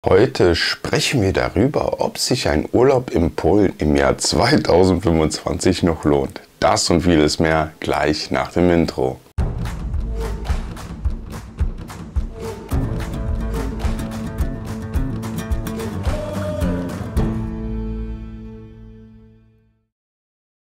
Heute sprechen wir darüber, ob sich ein Urlaub in Polen im Jahr 2025 noch lohnt. Das und vieles mehr gleich nach dem Intro.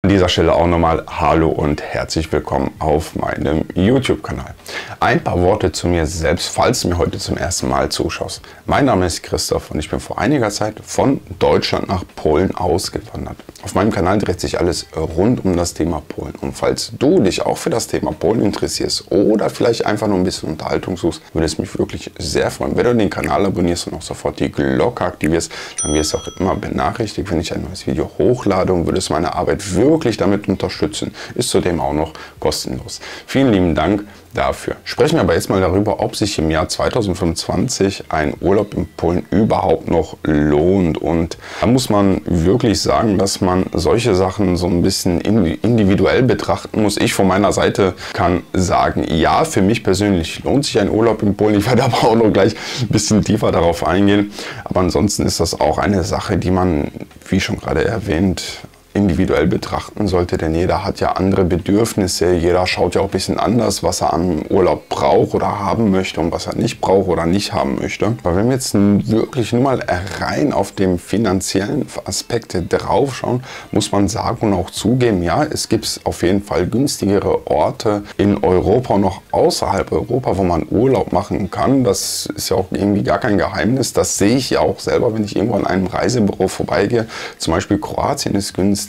An dieser Stelle auch nochmal Hallo und herzlich willkommen auf meinem YouTube-Kanal. Ein paar Worte zu mir selbst, falls du mir heute zum ersten Mal zuschaust. Mein Name ist Christoph und ich bin vor einiger Zeit von Deutschland nach Polen ausgewandert. Auf meinem Kanal dreht sich alles rund um das Thema Polen. Und falls du dich auch für das Thema Polen interessierst oder vielleicht einfach nur ein bisschen Unterhaltung suchst, würde es mich wirklich sehr freuen, wenn du den Kanal abonnierst und auch sofort die Glocke aktivierst. Dann wirst du auch immer benachrichtigt, wenn ich ein neues Video hochlade, und würdest meine Arbeit wirklich damit unterstützen. Ist zudem auch noch kostenlos. Vielen lieben Dank dafür. Sprechen wir aber jetzt mal darüber, ob sich im Jahr 2025 ein Urlaub in Polen überhaupt noch lohnt. Und da muss man wirklich sagen, dass man solche Sachen so ein bisschen individuell betrachten muss. Ich von meiner Seite kann sagen, ja, für mich persönlich lohnt sich ein Urlaub in Polen. Ich werde aber auch noch gleich ein bisschen tiefer darauf eingehen. Aber ansonsten ist das auch eine Sache, die man, wie schon gerade erwähnt, individuell betrachten sollte, denn jeder hat ja andere Bedürfnisse, jeder schaut ja auch ein bisschen anders, was er am Urlaub braucht oder haben möchte und was er nicht braucht oder nicht haben möchte. Aber wenn wir jetzt wirklich nur mal rein auf den finanziellen Aspekte drauf schauen, muss man sagen und auch zugeben, ja, es gibt auf jeden Fall günstigere Orte in Europa und auch außerhalb Europa, wo man Urlaub machen kann. Das ist ja auch irgendwie gar kein Geheimnis. Das sehe ich ja auch selber, wenn ich irgendwo an einem Reisebüro vorbeigehe. Zum Beispiel Kroatien ist günstig,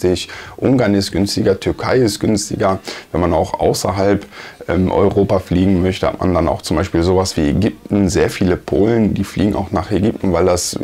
Ungarn ist günstiger, Türkei ist günstiger. Wenn man auch außerhalb Europa fliegen möchte, hat man dann auch zum Beispiel sowas wie Ägypten. Sehr viele Polen, die fliegen auch nach Ägypten, weil das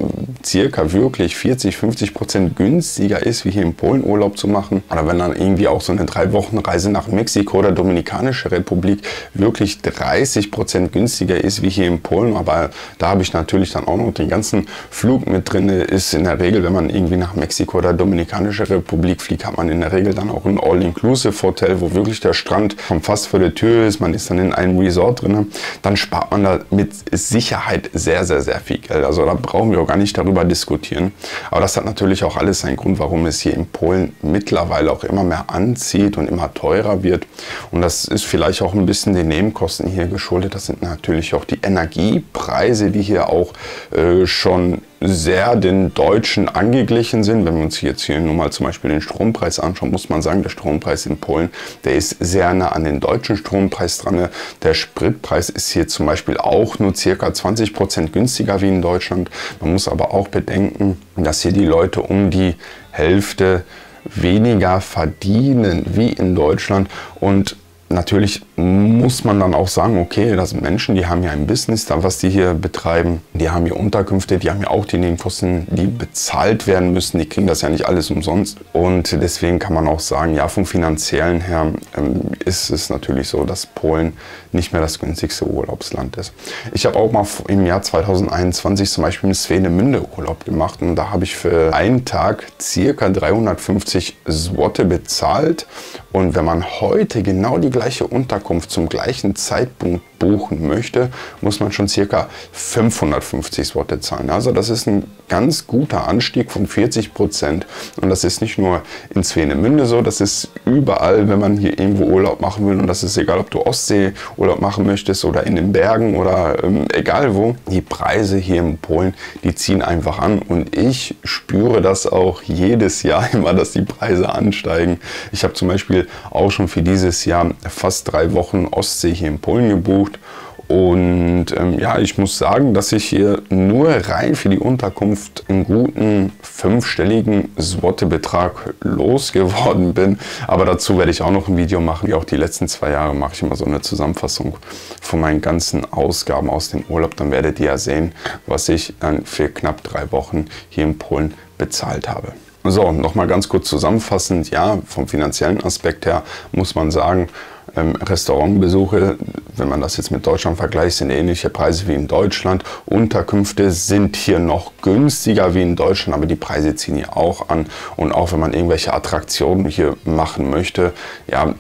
circa wirklich 40–50% günstiger ist, wie hier in Polen Urlaub zu machen. Oder wenn dann irgendwie auch so eine 3-Wochen-Reise nach Mexiko oder Dominikanische Republik wirklich 30% günstiger ist, wie hier in Polen. Aber da habe ich natürlich dann auch noch den ganzen Flug mit drin. Ist in der Regel, wenn man irgendwie nach Mexiko oder Dominikanische Republik fliegt, hat man in der Regel dann auch ein All-Inclusive-Hotel, wo wirklich der Strand fast vor der Tür ist, man ist dann in einem Resort drin, dann spart man da mit Sicherheit sehr, sehr, sehr viel Geld. Also da brauchen wir auch gar nicht darüber diskutieren. Aber das hat natürlich auch alles seinen Grund, warum es hier in Polen mittlerweile auch immer mehr anzieht und immer teurer wird. Und das ist vielleicht auch ein bisschen den Nebenkosten hier geschuldet. Das sind natürlich auch die Energiepreise, die hier auch schon sehr den Deutschen angeglichen sind. Wenn wir uns jetzt hier nur mal zum Beispiel den Strompreis anschauen, muss man sagen, der Strompreis in Polen, der ist sehr nah an den deutschen Strompreis dran. Der Spritpreis ist hier zum Beispiel auch nur ca. 20% günstiger wie in Deutschland. Man muss aber auch bedenken, dass hier die Leute um die Hälfte weniger verdienen wie in Deutschland. Und natürlich muss man dann auch sagen, okay, das sind Menschen, die haben ja ein Business, da was die hier betreiben, die haben hier Unterkünfte, die haben ja auch die Nebenkosten, die bezahlt werden müssen, die kriegen das ja nicht alles umsonst. Und deswegen kann man auch sagen, ja, vom Finanziellen her ist es natürlich so, dass Polen nicht mehr das günstigste Urlaubsland ist. Ich habe auch mal im Jahr 2021 zum Beispiel in Swinemünde Urlaub gemacht, und da habe ich für einen Tag ca. 350 Zloty bezahlt. Und wenn man heute genau die gleiche Unterkunft zum gleichen Zeitpunkt buchen möchte, muss man schon ca. 550 Zloty zahlen. Also das ist ein ganz guter Anstieg von 40%. Und das ist nicht nur in Swinemünde so, das ist überall, wenn man hier irgendwo Urlaub machen will. Und das ist egal, ob du Ostseeurlaub machen möchtest oder in den Bergen oder egal wo. Die Preise hier in Polen, die ziehen einfach an. Und ich spüre das auch jedes Jahr immer, dass die Preise ansteigen. Ich habe zum Beispiel auch schon für dieses Jahr fast 3 Wochen Ostsee hier in Polen gebucht. Und ja, ich muss sagen, dass ich hier nur rein für die Unterkunft einen guten 5-stelligen Zloty-Betrag losgeworden bin. Aber dazu werde ich auch noch ein Video machen. Wie auch die letzten 2 Jahre mache ich immer so eine Zusammenfassung von meinen ganzen Ausgaben aus dem Urlaub. Dann werdet ihr ja sehen, was ich dann für knapp 3 Wochen hier in Polen bezahlt habe. So, nochmal ganz kurz zusammenfassend. Ja, vom finanziellen Aspekt her muss man sagen, Restaurantbesuche, wenn man das jetzt mit Deutschland vergleicht, sind ähnliche Preise wie in Deutschland. Unterkünfte sind hier noch günstiger wie in Deutschland, aber die Preise ziehen hier auch an. Und auch wenn man irgendwelche Attraktionen hier machen möchte, ja,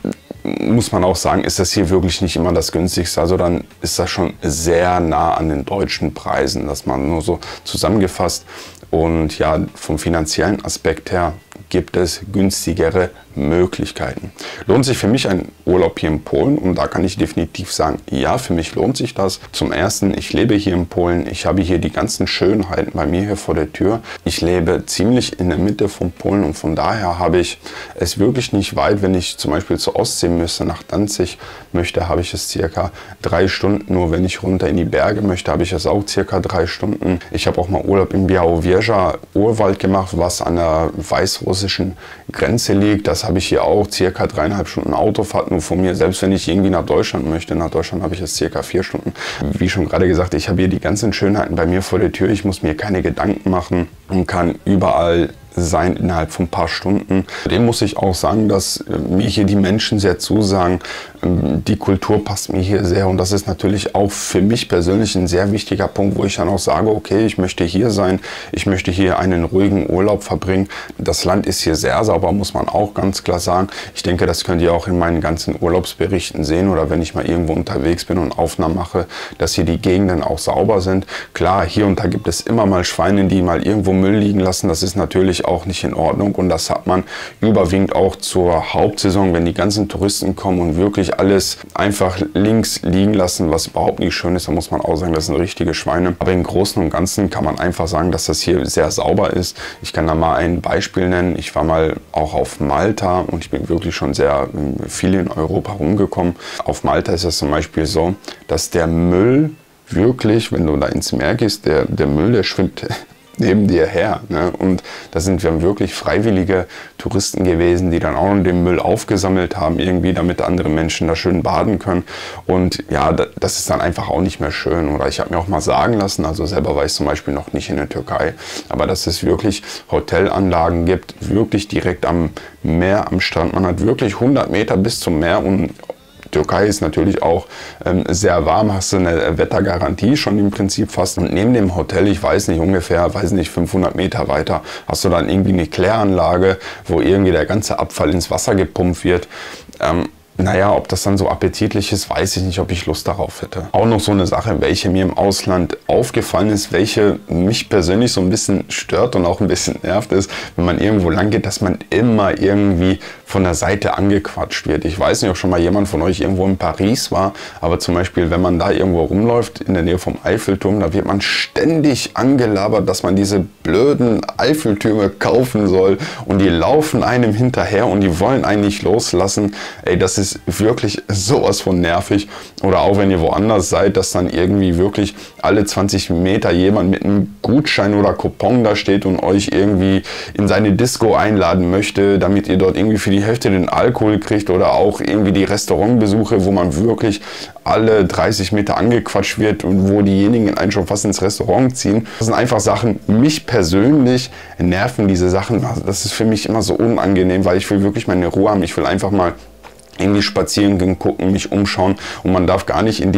muss man auch sagen, ist das hier wirklich nicht immer das günstigste. Also dann ist das schon sehr nah an den deutschen Preisen, das mal nur so zusammengefasst. Und ja, vom finanziellen Aspekt her gibt es günstigere Möglichkeiten. Lohnt sich für mich ein Urlaub hier in Polen? Und da kann ich definitiv sagen, ja, für mich lohnt sich das. Zum Ersten, ich lebe hier in Polen. Ich habe hier die ganzen Schönheiten bei mir hier vor der Tür. Ich lebe ziemlich in der Mitte von Polen und von daher habe ich es wirklich nicht weit. Wenn ich zum Beispiel zur Ostsee müsste, nach Danzig möchte, habe ich es circa 3 Stunden. Nur wenn ich runter in die Berge möchte, habe ich es auch circa 3 Stunden. Ich habe auch mal Urlaub im Białowieża Urwald gemacht, was an der weißrussischen Grenze liegt. Das habe ich hier auch circa 3,5 Stunden Autofahrt nur von mir. Selbst wenn ich irgendwie nach Deutschland möchte, nach Deutschland habe ich es circa 4 Stunden. Wie schon gerade gesagt, ich habe hier die ganzen Schönheiten bei mir vor der Tür. Ich muss mir keine Gedanken machen und kann überall sein innerhalb von ein paar Stunden. Dem muss ich auch sagen, dass mir hier die Menschen sehr zusagen. Die Kultur passt mir hier sehr und das ist natürlich auch für mich persönlich ein sehr wichtiger Punkt, wo ich dann auch sage, okay, ich möchte hier sein, ich möchte hier einen ruhigen Urlaub verbringen. Das Land ist hier sehr sauber, muss man auch ganz klar sagen. Ich denke, das könnt ihr auch in meinen ganzen Urlaubsberichten sehen oder wenn ich mal irgendwo unterwegs bin und Aufnahmen mache, dass hier die Gegenden auch sauber sind. Klar, hier und da gibt es immer mal Schweine, die mal irgendwo Müll liegen lassen. Das ist natürlich auch nicht in Ordnung und das hat man überwiegend auch zur Hauptsaison, wenn die ganzen Touristen kommen und wirklich alles einfach links liegen lassen, was überhaupt nicht schön ist, da muss man auch sagen, das sind richtige Schweine. Aber im Großen und Ganzen kann man einfach sagen, dass das hier sehr sauber ist. Ich kann da mal ein Beispiel nennen. Ich war mal auch auf Malta und ich bin wirklich schon sehr viel in Europa rumgekommen. Auf Malta ist es zum Beispiel so, dass der Müll wirklich, wenn du da ins Meer gehst, der Müll, der schwimmt neben dir her. Ne? Und da sind wir wirklich freiwillige Touristen gewesen, die dann auch den Müll aufgesammelt haben, irgendwie, damit andere Menschen da schön baden können. Und ja, das ist dann einfach auch nicht mehr schön. Oder ich habe mir auch mal sagen lassen, also selber war ich zum Beispiel noch nicht in der Türkei, aber dass es wirklich Hotelanlagen gibt, wirklich direkt am Meer, am Strand. Man hat wirklich 100 Meter bis zum Meer und Türkei ist natürlich auch sehr warm, hast du eine Wettergarantie schon im Prinzip fast. Und neben dem Hotel, ich weiß nicht, ungefähr, 500 Meter weiter, hast du dann irgendwie eine Kläranlage, wo irgendwie der ganze Abfall ins Wasser gepumpt wird. Naja, ob das dann so appetitlich ist, weiß ich nicht, ob ich Lust darauf hätte. Auch noch so eine Sache, welche mir im Ausland aufgefallen ist, welche mich persönlich so ein bisschen stört und auch ein bisschen nervt, ist, wenn man irgendwo lang geht, dass man immer irgendwie von der Seite angequatscht wird. Ich weiß nicht, ob schon mal jemand von euch irgendwo in Paris war, aber zum Beispiel, wenn man da irgendwo rumläuft, in der Nähe vom Eiffelturm, da wird man ständig angelabert, dass man diese blöden Eiffeltürme kaufen soll und die laufen einem hinterher und die wollen einen nicht loslassen. Ey, das ist wirklich sowas von nervig. Oder auch wenn ihr woanders seid, dass dann irgendwie wirklich alle 20 Meter jemand mit einem Gutschein oder Coupon da steht und euch irgendwie in seine Disco einladen möchte, damit ihr dort irgendwie für die Hälfte den Alkohol kriegt, oder auch irgendwie die Restaurantbesuche, wo man wirklich alle 30 Meter angequatscht wird und wo diejenigen einen schon fast ins Restaurant ziehen. Das sind einfach Sachen, mich persönlich nerven diese Sachen. Das ist für mich immer so unangenehm, weil ich will wirklich meine Ruhe haben. Ich will einfach mal irgendwie spazieren gehen, gucken, mich umschauen und man darf gar nicht in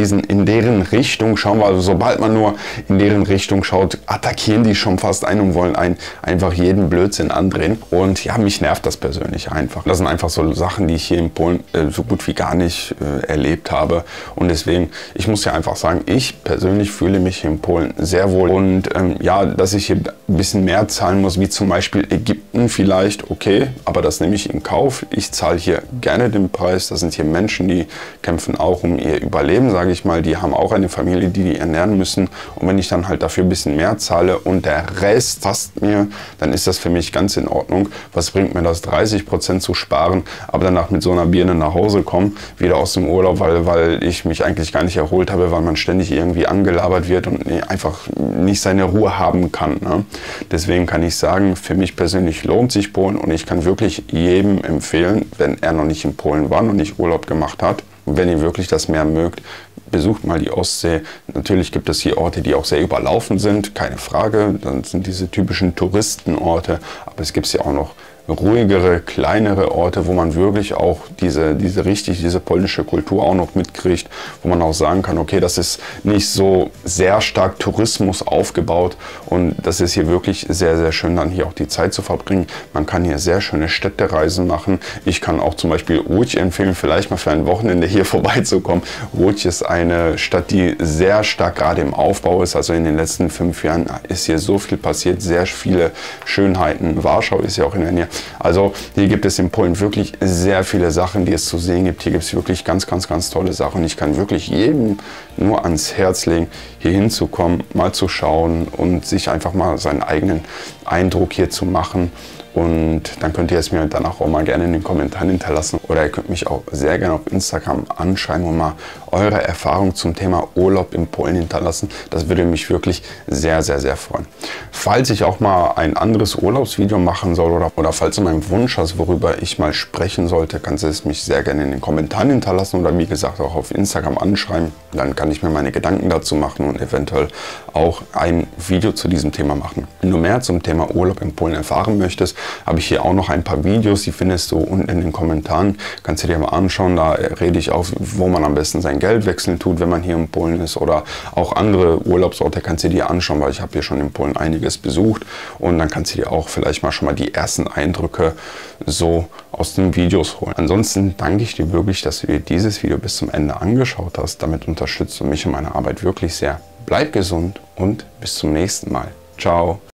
deren Richtung schauen, weil sobald man nur in deren Richtung schaut, attackieren die schon fast einen und wollen einfach jeden Blödsinn andrehen. Und ja, mich nervt das persönlich einfach. Das sind einfach so Sachen, die ich hier in Polen so gut wie gar nicht erlebt habe. Und deswegen, ich muss ja einfach sagen, ich persönlich fühle mich hier in Polen sehr wohl. Und ja, dass ich hier ein bisschen mehr zahlen muss, wie zum Beispiel Ägypten vielleicht, okay, aber das nehme ich in Kauf. Ich zahle hier gerne den Preis. Das sind hier Menschen, die kämpfen auch um ihr Überleben, sage ich mal. Die haben auch eine Familie, die ernähren müssen. Und wenn ich dann halt dafür ein bisschen mehr zahle und der Rest passt mir, dann ist das für mich ganz in Ordnung. Was bringt mir das, 30% zu sparen, aber danach mit so einer Birne nach Hause kommen, wieder aus dem Urlaub, weil ich mich eigentlich gar nicht erholt habe, weil man ständig irgendwie angelabert wird und einfach nicht seine Ruhe haben kann. Ne? Deswegen kann ich sagen, für mich persönlich lohnt sich Polen und ich kann wirklich jedem empfehlen, wenn er noch nicht in Polen war, noch nicht Urlaub gemacht hat. Und wenn ihr wirklich das Meer mögt, besucht mal die Ostsee. Natürlich gibt es hier Orte, die auch sehr überlaufen sind, keine Frage. Dann sind diese typischen Touristenorte. Aber es gibt hier auch noch ruhigere, kleinere Orte, wo man wirklich auch diese polnische Kultur auch noch mitkriegt, wo man auch sagen kann, okay, das ist nicht so sehr stark Tourismus aufgebaut und das ist hier wirklich sehr, sehr schön, dann hier auch die Zeit zu verbringen. Man kann hier sehr schöne Städtereisen machen. Ich kann auch zum Beispiel Łódź empfehlen, vielleicht mal für ein Wochenende hier vorbeizukommen. Łódź ist eine Stadt, die sehr stark gerade im Aufbau ist. Also in den letzten 5 Jahren ist hier so viel passiert, sehr viele Schönheiten. Warschau ist ja auch in der Nähe. Also hier gibt es in Polen wirklich sehr viele Sachen, die es zu sehen gibt. Hier gibt es wirklich ganz, ganz, ganz tolle Sachen. Ich kann wirklich jedem nur ans Herz legen, hier hinzukommen, mal zu schauen und sich einfach mal seinen eigenen Eindruck hier zu machen. Und dann könnt ihr es mir danach auch mal gerne in den Kommentaren hinterlassen. Oder ihr könnt mich auch sehr gerne auf Instagram anschreiben und mal eure Erfahrung zum Thema Urlaub in Polen hinterlassen. Das würde mich wirklich sehr, sehr, sehr freuen. Falls ich auch mal ein anderes Urlaubsvideo machen soll oder falls du meinen Wunsch hast, worüber ich mal sprechen sollte, kannst du es mich sehr gerne in den Kommentaren hinterlassen oder wie gesagt auch auf Instagram anschreiben. Dann kann ich mir meine Gedanken dazu machen und eventuell auch ein Video zu diesem Thema machen. Wenn du mehr zum Thema Urlaub in Polen erfahren möchtest, habe ich hier auch noch ein paar Videos, die findest du unten in den Kommentaren. Kannst du dir mal anschauen, da rede ich auch, wo man am besten sein Geld wechseln tut, wenn man hier in Polen ist, oder auch andere Urlaubsorte kannst du dir anschauen, weil ich habe hier schon in Polen einiges besucht und dann kannst du dir auch vielleicht mal schon mal die ersten Eindrücke so aus den Videos holen. Ansonsten danke ich dir wirklich, dass du dir dieses Video bis zum Ende angeschaut hast. Damit unterstützt du mich und meine Arbeit wirklich sehr. Bleib gesund und bis zum nächsten Mal. Ciao.